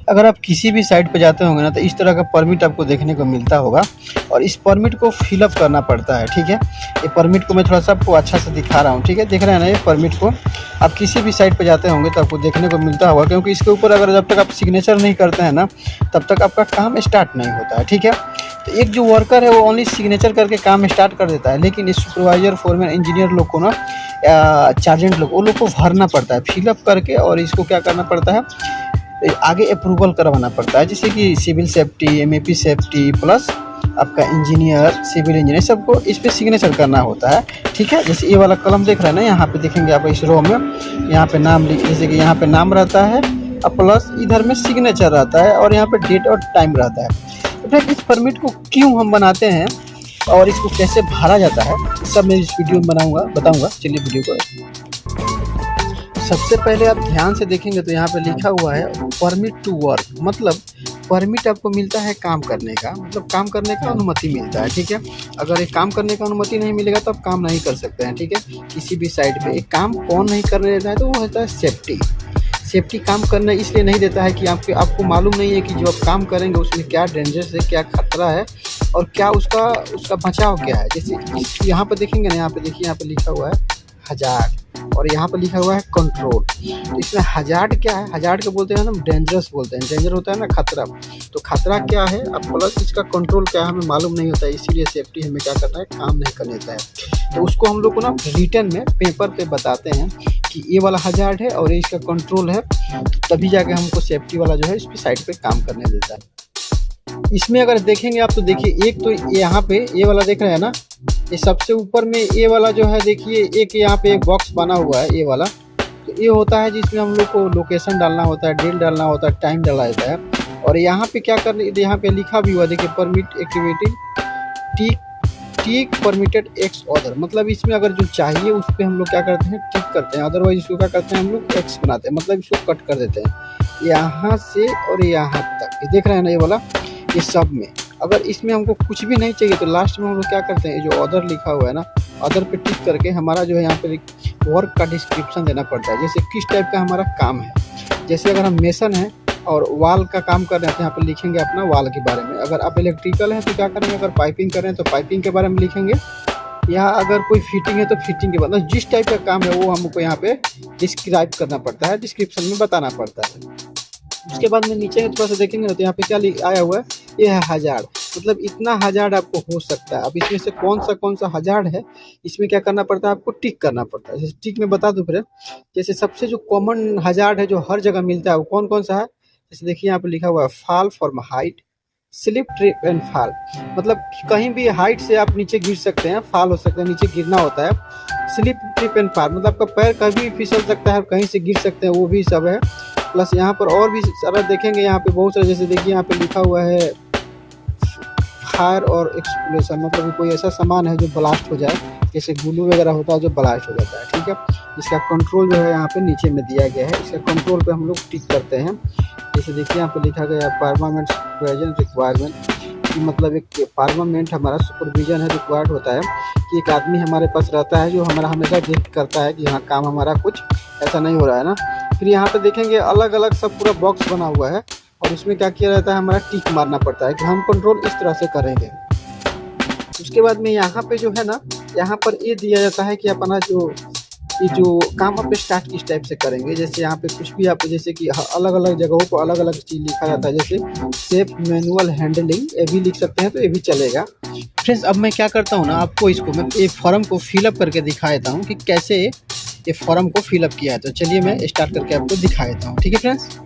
अगर आप किसी भी साइट पे जाते होंगे ना, तो इस तरह का परमिट आपको देखने को मिलता होगा और इस परमिट को फिलअप करना पड़ता है, ठीक है। ये परमिट को मैं थोड़ा सा आपको अच्छा से दिखा रहा हूँ, ठीक है। देख रहे हैं ना, ये परमिट को आप किसी भी साइट पे जाते होंगे तो आपको देखने को मिलता होगा, क्योंकि इसके ऊपर अगर जब तक आप सिग्नेचर नहीं करते हैं ना, तब तक आपका काम स्टार्ट नहीं होता है, ठीक है। तो एक जो वर्कर है वो ओनली सिग्नेचर करके काम स्टार्ट कर देता है, लेकिन इस सुपरवाइजर, फोरमैन, इंजीनियर लोग को ना, चार्जेंट लोग, वो लोग को भरना पड़ता है फिलअप करके, और इसको क्या करना पड़ता है, आगे अप्रूवल करवाना पड़ता है, जैसे कि civil safety, MAP safety, plus आपका इंजीनियर, सिविल इंजीनियर, सबको इस पे सिग्नेचर करना होता है, ठीक है। जैसे ये वाला कलम देख रहे हैं ना, यहाँ पे देखेंगे आप इस रो में, यहाँ पे नाम जैसे कि यहाँ पे नाम रहता है और प्लस इधर में सिग्नेचर रहता है और यहाँ पे डेट और टाइम रहता है। तो फिर इस परमिट को क्यों हम बनाते हैं और इसको कैसे भरा जाता है, सब मैं इस वीडियो में बताऊँगा। चलिए वीडियो को सबसे पहले आप ध्यान से देखेंगे तो यहाँ पे लिखा हुआ है परमिट टू वर्क, मतलब परमिट आपको मिलता है काम करने का, मतलब काम करने का अनुमति मिलता है, ठीक है। अगर एक काम करने का अनुमति नहीं मिलेगा तो आप काम नहीं कर सकते हैं, ठीक है। किसी भी साइट पे एक काम कौन नहीं करने देता है, तो वो होता है सेफ्टी। सेफ्टी काम करना इसलिए नहीं देता है कि आपको मालूम नहीं है कि जो आप काम करेंगे उसमें क्या डेंजरस है, क्या खतरा है और क्या उसका बचाव क्या है। जैसे यहाँ पर देखेंगे ना, यहाँ पे देखिए, यहाँ पे लिखा हुआ है हजार्ड और यहाँ पर लिखा हुआ है कंट्रोल। तो इसमें हजार्ड क्या है, हजार्ड को बोलते हैं हम डेंजरस बोलते हैं, डेंजर होता है ना खतरा। तो खतरा क्या है अब प्लस इसका कंट्रोल क्या है हमें मालूम नहीं होता है, इसीलिए सेफ्टी हमें क्या करना है, काम नहीं करने देता है। तो उसको हम लोग को ना रिटर्न में पेपर पे बताते हैं कि ये वाला हजार्ड है और ये इसका कंट्रोल है, तभी जाके हमको सेफ्टी वाला जो है इस साइड पे काम करने देता है। इसमें अगर देखेंगे आप तो देखिए, एक तो यहाँ पे ये वाला देख रहे हैं ना, ये सबसे ऊपर में ये वाला जो है, देखिए एक यहाँ पे एक बॉक्स बना हुआ है ये वाला, तो ये होता है जिसमें हम लोग को लोकेशन डालना होता है, डेट डालना होता है, टाइम डाला जाता है। और यहाँ पे क्या करने, यहाँ पे लिखा भी हुआ देखिए, परमिट एक्टिविटी टिक परमिटेड एक्स ऑर्डर, मतलब इसमें अगर जो चाहिए उस पर हम लोग क्या करते हैं, टिक करते हैं, अदरवाइज इसको क्या करते हैं हम लोग एक्स बनाते हैं, मतलब इसको कट कर देते हैं यहाँ से और यहाँ तक। ये देख रहे हैं ना ये वाला, ये सब में अगर इसमें हमको कुछ भी नहीं चाहिए तो लास्ट में हम लोग क्या करते हैं, जो ऑर्डर लिखा हुआ है ना, ऑर्डर पे टिक करके हमारा जो है यहाँ पे वर्क का डिस्क्रिप्शन देना पड़ता है, जैसे किस टाइप का हमारा काम है। जैसे अगर हम मेसन है और वाल का काम कर रहे हैं तो यहाँ पे लिखेंगे अपना वाल के बारे में। अगर आप इलेक्ट्रिकल है तो क्या करेंगे, अगर पाइपिंग कर रहे हैं तो पाइपिंग के बारे में लिखेंगे, या अगर कोई फिटिंग है तो फिटिंग के बारे में, जिस टाइप का काम है वो हमको यहाँ पे डिस्क्राइब करना पड़ता है, डिस्क्रिप्शन में बताना पड़ता है। उसके बाद में नीचे थोड़ा सा देखेंगे ना, तो यहाँ पे क्या आया हुआ है, ये है हजार्ड, मतलब इतना हजार्ड आपको हो सकता है। अब इसमें से कौन सा हजार्ड है, इसमें क्या करना पड़ता है, आपको टिक करना पड़ता है। जैसे टिक में बता दूं फिर, जैसे सबसे जो कॉमन हजार्ड है जो हर जगह मिलता है वो कौन सा है, जैसे देखिए यहाँ पे लिखा हुआ है fall from height, slip, trip and fall, मतलब कहीं भी हाइट से आप नीचे गिर सकते हैं, फॉल हो सकता है, नीचे गिरना होता है। स्लिप, ट्रिप एंड फॉल, मतलब आपका पैर कभी फिसल सकता है, कहीं से गिर सकते हैं, वो भी सब है। प्लस यहाँ पर और भी सारा देखेंगे, यहाँ पे बहुत सारे, जैसे देखिए यहाँ पे लिखा हुआ है फायर और एक्सप्लोशन, मतलब कोई ऐसा सामान है जो ब्लास्ट हो जाए, जैसे ग्लू वगैरह होता है जो ब्लास्ट हो जाता है, ठीक है। इसका कंट्रोल जो है यहाँ पे नीचे में दिया गया है, इसका कंट्रोल पे हम लोग टिक करते हैं। जैसे देखिए यहाँ पे लिखा गया परमानेंट सुपरविजन रिक्वायरमेंट, मतलब एक परमानेंट हमारा सुपरविजन है, रिक्वायर्ड होता है कि एक आदमी हमारे पास रहता है जो हमारा हमेशा देख करता है कि हाँ काम हमारा कुछ ऐसा नहीं हो रहा है ना। फिर यहाँ पे देखेंगे अलग अलग सब पूरा बॉक्स बना हुआ है और उसमें क्या किया जाता है, हमारा टिक मारना पड़ता है कि हम कंट्रोल इस तरह से करेंगे। उसके बाद में यहाँ पे जो है ना, यहाँ पर ये दिया जाता है कि अपना जो काम आप स्टार्ट किस टाइप से करेंगे। जैसे यहाँ पे कुछ भी आप, जैसे कि अलग अलग जगहों को अलग अलग चीज़ लिखा जाता है, जैसे सेफ मैनुअल हैंडलिंग, ये भी लिख सकते हैं तो ये भी चलेगा। फ्रेंड्स अब मैं क्या करता हूँ ना, आपको इसको मैं एक फॉर्म को फिलअप करके दिखा देता हूँ कि कैसे ये फॉर्म को फिलअप किया है। तो चलिए मैं स्टार्ट करके आपको दिखा देता हूँ, ठीक है फ्रेंड्स।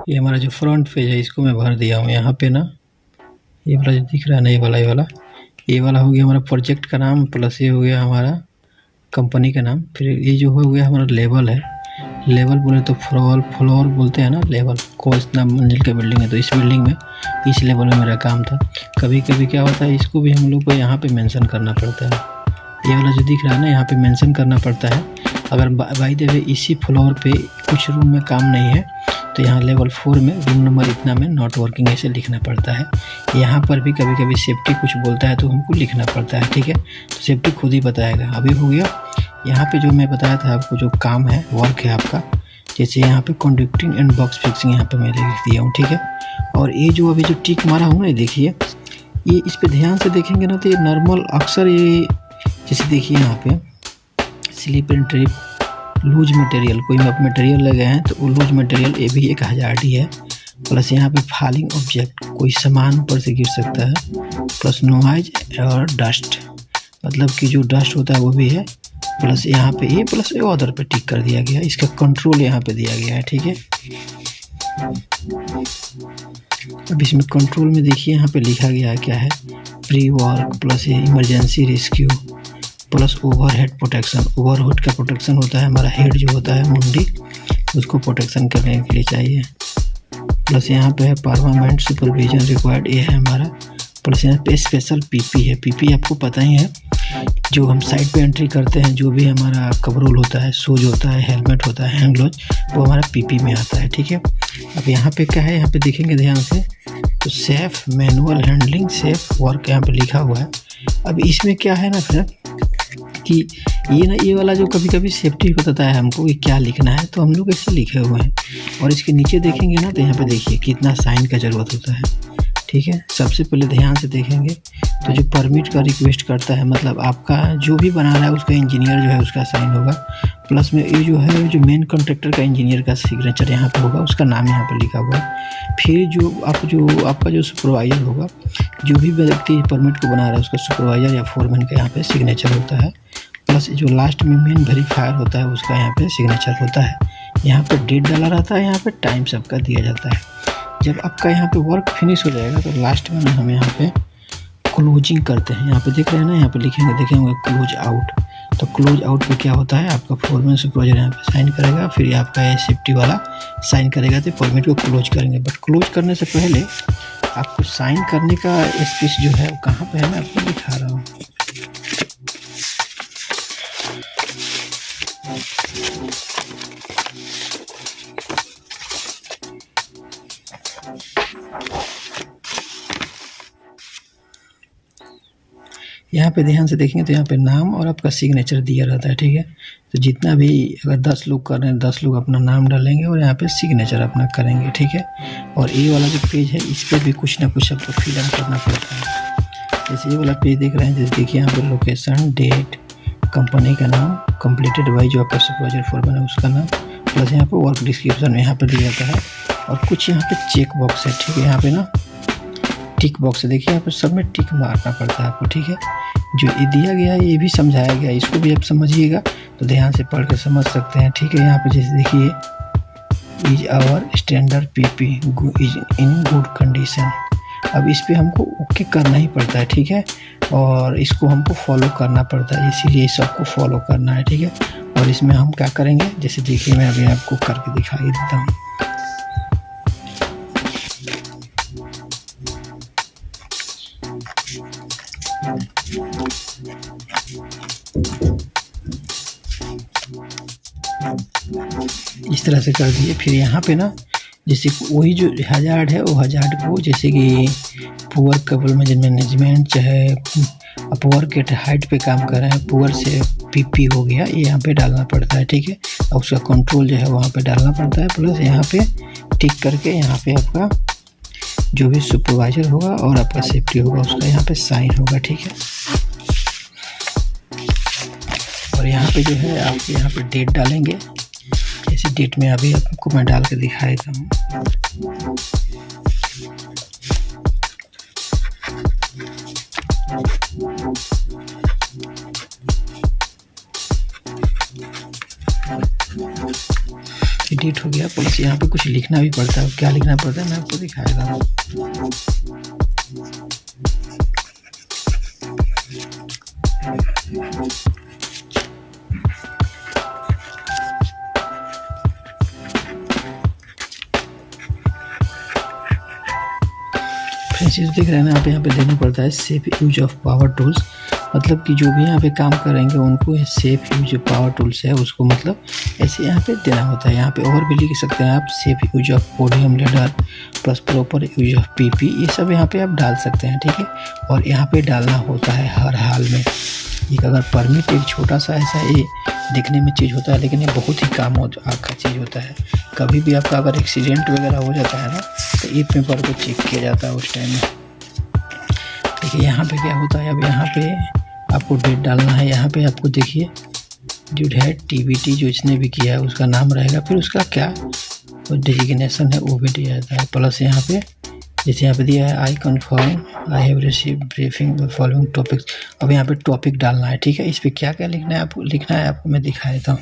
ये हमारा जो फ्रंट पेज है इसको मैं भर दिया हूँ। यहाँ पे ना ये वाला जो दिख रहा है ना, ये वाला हो गया हमारा प्रोजेक्ट का नाम, प्लस ये हो गया हमारा कंपनी का नाम। फिर ये जो हो गया हमारा लेवल है। लेवल बोले तो फ्लोर बोलते हैं ना, लेवल को इतना मंजिल का बिल्डिंग है तो इस बिल्डिंग में इस लेवल में मेरा काम था। कभी कभी क्या होता है, इसको भी हम लोग को यहाँ पे मेंशन करना पड़ता है। ये वाला जो दिख रहा है ना, यहाँ पे मेंशन करना पड़ता है। अगर बाय द वे इसी फ्लोर पे कुछ रूम में काम नहीं है तो यहाँ लेवल 4 में रूम नंबर इतना में नॉट वर्किंग ऐसे लिखना पड़ता है। यहाँ पर भी कभी कभी सेफ्टी कुछ बोलता है तो हमको लिखना पड़ता है, ठीक है। तो सेफ्टी खुद ही बताएगा। अभी हो गया यहाँ पे जो मैं बताया था आपको, जो काम है वर्क है आपका, जैसे यहाँ पे कंडक्टिंग एंड बॉक्स फिक्सिंग यहाँ पे मैं लिख दिया हूँ, ठीक है। और ये जो अभी जो टिक मारा हूँ ना, देखिए ये इस पे ध्यान से देखेंगे ना तो ये नॉर्मल अक्सर ये, जैसे देखिए यहाँ पे slip and trip, loose material, कोई मटेरियल लगे हैं तो वो लूज मटेरियल ये भी एक हजार्ड ही है। प्लस यहाँ पे फॉलिंग ऑब्जेक्ट, कोई सामान ऊपर से गिर सकता है। प्लस नॉइज और डस्ट, मतलब कि जो डस्ट होता है वो भी है। प्लस यहाँ पे ये प्लस ये अदर पे टिक कर दिया गया, इसका कंट्रोल यहाँ पे दिया गया है, ठीक है। अब इसमें कंट्रोल में देखिए यहाँ पे लिखा गया है क्या है, प्री वर्क, प्लस ये emergency rescue, plus overhead protection. Overhead का प्रोटेक्शन होता है हमारा हेड जो होता है मुंडी, उसको प्रोटेक्शन करने के लिए चाहिए। प्लस यहाँ पे है परमानेंट सुपरविजन रिक्वायर्ड, ये है हमारा। प्लस यहाँ पे स्पेशल पीपी है। पीपी आपको पता ही है, जो हम साइड पे एंट्री करते हैं, जो भी हमारा कवरोल होता है, शूज होता है, हेलमेट होता है, हैंड ग्लोव्स, वो हमारा पीपी में आता है, ठीक है। अब यहाँ पे क्या है, यहाँ पे देखेंगे ध्यान से तो safe manual handling safe work यहाँ पे लिखा हुआ है। अब इसमें क्या है ना फिर कि ये वाला जो कभी कभी सेफ्टी बताता है हमको कि क्या लिखना है, तो हम लोग ऐसे लिखे हुए हैं। और इसके नीचे देखेंगे ना तो यहाँ पे देखिए कितना साइन का ज़रूरत होता है, ठीक है। सबसे पहले ध्यान से देखेंगे तो जो परमिट का रिक्वेस्ट करता है, मतलब आपका जो भी बना रहा है उसका इंजीनियर जो है उसका साइन होगा। प्लस में ये जो है जो मेन कॉन्ट्रैक्टर का इंजीनियर का सिग्नेचर यहाँ पे होगा, उसका नाम यहाँ पे लिखा हुआ है। फिर जो आपका जो सुपरवाइजर होगा, जो भी व्यक्ति परमिट को बना रहा है उसका सुपरवाइजर या फोरमैन का यहाँ पे सिग्नेचर होता है। प्लस जो लास्ट में मेन वेरीफायर होता है उसका यहाँ पे सिग्नेचर होता है। यहाँ पे डेट डाला रहता है, यहाँ पे टाइम सबका दिया जाता है। जब आपका यहाँ पे वर्क फिनिश हो जाएगा तो लास्ट में हम यहाँ पे क्लोजिंग करते हैं। यहाँ पे देख रहे हैं ना, यहाँ पे लिखेंगे देखेंगे क्लोज आउट। तो क्लोज आउट पे क्या होता है, आपका फोरमैन सुपरवाइजर यहाँ पे साइन करेगा, फिर आपका ये सेफ्टी वाला साइन करेगा तो परमिट को क्लोज करेंगे। बट क्लोज करने से पहले आपको साइन करने का स्पेस जो है वो कहाँ पे है, मैं आपको दिखा रहा हूँ। यहाँ पे ध्यान से देखेंगे तो यहाँ पे नाम और आपका सिग्नेचर दिया रहता है, ठीक है। तो जितना भी अगर 10 लोग कर रहे हैं 10 लोग अपना नाम डालेंगे और यहाँ पे सिग्नेचर अपना करेंगे, ठीक है। और ये वाला जो पेज है इस पर भी कुछ ना कुछ आपको फिलअप करना पड़ता है। जैसे ये वाला पेज देख रहे हैं, जैसे देखिए यहाँ पे लोकेशन, डेट, कंपनी का नाम, कंप्लीटेड बाई जो आपका सुपरवाइजर फॉरमैन है उसका नाम, प्लस यहाँ पे वर्क डिस्क्रिप्शन यहाँ पे दिया जाता है। और कुछ यहाँ पे चेक बॉक्स है, ठीक है। यहाँ पे ना टिक बॉक्स है, देखिए यहाँ पे सब में टिक मारना पड़ता है आपको, ठीक है। जो ये दिया गया है ये भी समझाया गया है, इसको भी आप समझिएगा तो ध्यान से पढ़ के समझ सकते हैं, ठीक है। यहाँ पे जैसे देखिए is our standard PP is in good condition. अब इस पे हमको ओके करना ही पड़ता है, ठीक है। और इसको हमको फॉलो करना पड़ता है, इसीलिए सबको फॉलो करना है, ठीक है। और इसमें हम क्या करेंगे, जैसे देखिए मैं अभी आपको करके दिखाई देता हूँ। इस तरह से कर दिए। फिर यहाँ पे ना जैसे वही जो हजार्ड है वो हजार्ड को जैसे कि पुअर कपल मैनेजमेंट चाहे पुअर के हाइट पे काम कर रहे हैं, पुअर से पीपी हो गया, ये यहाँ पे डालना पड़ता है, ठीक है। और उसका कंट्रोल जो है वहाँ पे डालना पड़ता है। प्लस यहाँ पे टिक करके यहाँ पे आपका जो भी सुपरवाइजर होगा और आपका सेफ्टी होगा उसका यहाँ पे साइन होगा, ठीक है। और यहाँ पे जो है आप यहाँ पे डेट डालेंगे, जैसे डेट में अभी आपको मैं डाल के दिखा देता हूँ। डेट हो गया, प्लस यहाँ पे कुछ लिखना भी पड़ता है। क्या लिखना पड़ता है मैं आपको दिखाएगा। फ्रेंड्स देख रहे हैं ना आप, यहाँ पे देना पड़ता है safe use of power tools, मतलब कि जो भी यहाँ पे काम करेंगे उनको safe use of power tools है उसको मतलब ऐसे यहाँ पे देना होता है। यहाँ पे और भी लिख सकते हैं आप safe use of podium ladder plus proper use of PP, ये सब यहाँ पे आप डाल सकते हैं, ठीक है। और यहाँ पे डालना होता है हर हाल में। एक अगर परमिट एक छोटा सा ऐसा ये दिखने में चीज़ होता है, लेकिन ये बहुत ही काम का चीज़ होता है। कभी भी आपका अगर एक्सीडेंट वगैरह हो जाता है ना तो ये पेपर को चेक किया जाता है उस टाइम में। देखिए यहाँ पे क्या होता है, अब यहाँ पे आपको डेट डालना है। यहाँ पे आपको देखिए जो है टीबीटी जो इसने भी किया है उसका नाम रहेगा, फिर उसका क्या डेजिग्नेशन है वो भी दिया जाता है। प्लस यहाँ पे जैसे यहाँ पे दिया है I confirm I have receive briefing following topics. अब यहाँ पे टॉपिक डालना है, ठीक है। इस पर क्या क्या लिखना है आपको मैं दिखा देता हूँ।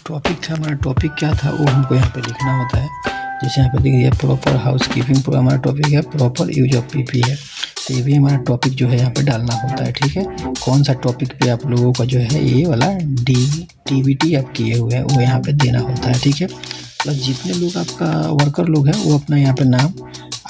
टॉपिक था हमारा, टॉपिक क्या था वो हमको यहाँ पे लिखना होता है। जैसे यहाँ पे देखिए प्रॉपर हाउस कीपिंग हमारा टॉपिक है, प्रॉपर यूज ऑफ पीपी है, तो ये भी हमारा टॉपिक जो है यहाँ पे डालना होता है, ठीक है। कौन सा टॉपिक पे आप लोगों का जो है ये वाला टीबीटी आप किए हुए हैं वो यहाँ पे देना होता है, ठीक है। प्लस जितने लोग आपका वर्कर लोग हैं वो अपना यहाँ पे नाम,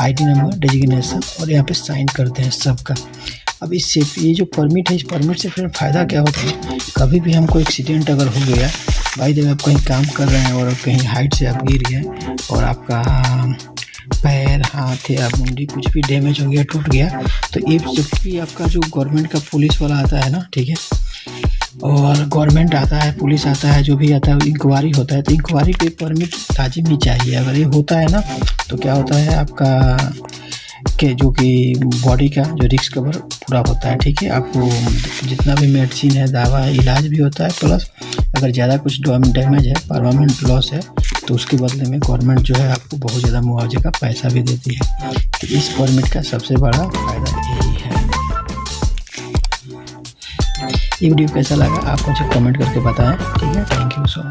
आईडी नंबर, डेजिग्नेशन और यहाँ पे साइन करते हैं सबका। अब इससे ये जो परमिट है, इस परमिट से फिर फ़ायदा क्या होता है, कभी भी हमको एक्सीडेंट अगर हो गया, भाई जब आप कहीं काम कर रहे हैं और कहीं हाइट से आप गिर गए और आपका पैर, हाथ या मुंडी कुछ भी डैमेज हो गया, टूट गया, तो ये जब भी आपका जो गवर्नमेंट का पुलिस वाला आता है ना, ठीक है, और गवर्नमेंट आता है, पुलिस आता है, जो भी आता है, इंक्वायरी होता है, तो इंक्वायरी पे परमिट लाजिम ही चाहिए। अगर ये होता है ना तो क्या होता है आपका के जो कि बॉडी का जो रिस्क कवर पूरा होता है, ठीक है। आपको जितना भी मेडिसिन है, दवा है, इलाज भी होता है, प्लस अगर ज़्यादा कुछ डैमेज है, परमानेंट लॉस है, तो उसके बदले में गवर्नमेंट जो है आपको बहुत ज़्यादा मुआवजे का पैसा भी देती है। तो इस परमिट का सबसे बड़ा फ़ायदा यही है। ये वीडियो कैसा लगा आप मुझे कमेंट करके बताएं, ठीक है। Thank you so much.